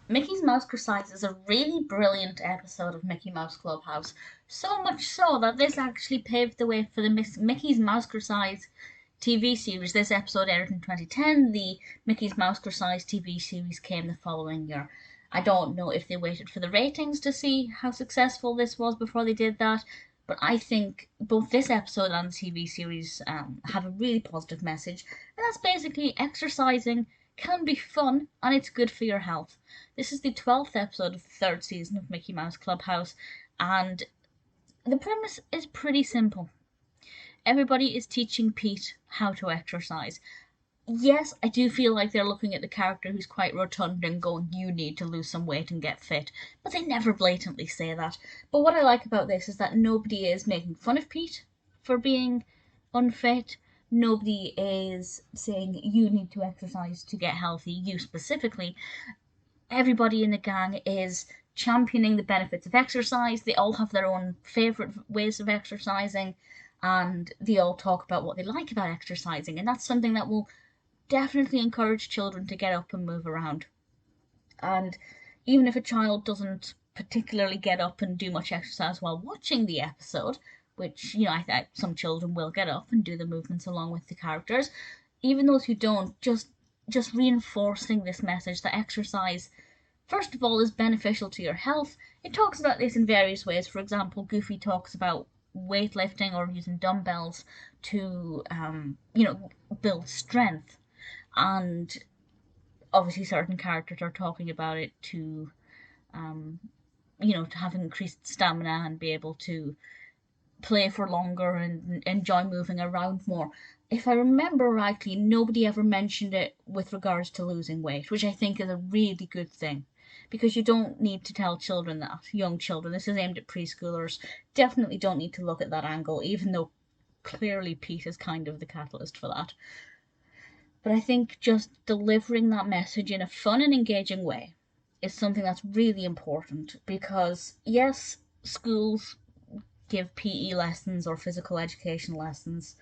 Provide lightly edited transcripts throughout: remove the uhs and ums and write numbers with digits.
Mickey's Mousekersize is a really brilliant episode of Mickey Mouse Clubhouse. So much so that this actually paved the way for the Mickey's Mousekersize TV series. This episode aired in 2010. The Mickey's Mousekersize TV series came the following year. I don't know if they waited for the ratings to see how successful this was before they did that, but I think both this episode and the TV series have a really positive message, and that's basically exercising can be fun and it's good for your health. This is the 12th episode of the third season of Mickey Mouse Clubhouse, and the premise is pretty simple. Everybody is teaching Pete how to exercise. Yes, I do feel like they're looking at the character who's quite rotund and going, you need to lose some weight and get fit. But they never blatantly say that. But what I like about this is that nobody is making fun of Pete for being unfit. Nobody is saying you need to exercise to get healthy, you specifically. Everybody in the gang is championing the benefits of exercise. They all have their own favourite ways of exercising, and they all talk about what they like about exercising, and that's something that will definitely encourage children to get up and move around. And even if a child doesn't particularly get up and do much exercise while watching the episode, which, I think some children will get up and do the movements along with the characters, even those who don't, just reinforcing this message that exercise, first of all, is beneficial to your health. It talks about this in various ways. For example, Goofy talks about weightlifting or using dumbbells to, build strength. And obviously certain characters are talking about it to, to have increased stamina and be able to play for longer and enjoy moving around more. If I remember rightly, nobody ever mentioned it with regards to losing weight, which I think is a really good thing, because you don't need to tell children that, young children. This is aimed at preschoolers. Definitely don't need to look at that angle, even though clearly Pete is kind of the catalyst for that. But I think just delivering that message in a fun and engaging way is something that's really important, because yes, schools give PE lessons or physical education lessons,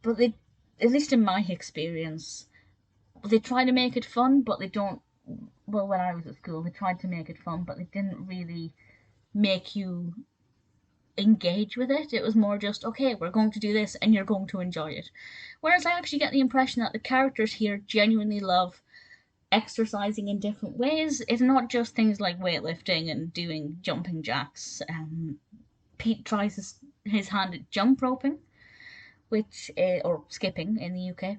but they, at least in my experience, they try to make it fun, but they don't. Well, when I was at school, they tried to make it fun, but they didn't really make you engage with it. It was more just, okay, we're going to do this and you're going to enjoy it. Whereas I actually get the impression that the characters here genuinely love exercising in different ways. It's not just things like weightlifting and doing jumping jacks. Pete tries his hand at jump roping, or skipping in the UK.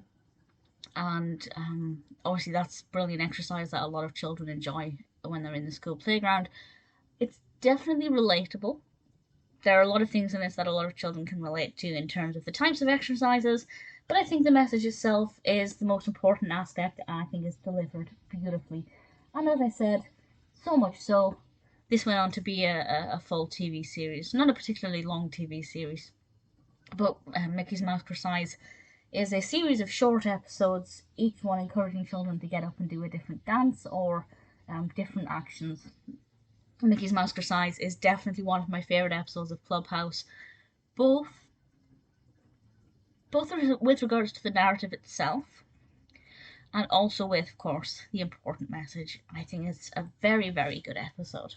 And obviously that's brilliant exercise that a lot of children enjoy when they're in the school playground. It's definitely relatable. There are a lot of things in this that a lot of children can relate to in terms of the types of exercises, but I think the message itself is the most important aspect, and I think it's delivered beautifully. And as I said, so much so, this went on to be a full TV series. Not a particularly long TV series, but Mickey's Mousekersize is a series of short episodes, each one encouraging children to get up and do a different dance or different actions. Mickey's Mousekersize is definitely one of my favourite episodes of Clubhouse, both with regards to the narrative itself and also with, of course, the important message. I think it's a very, very good episode.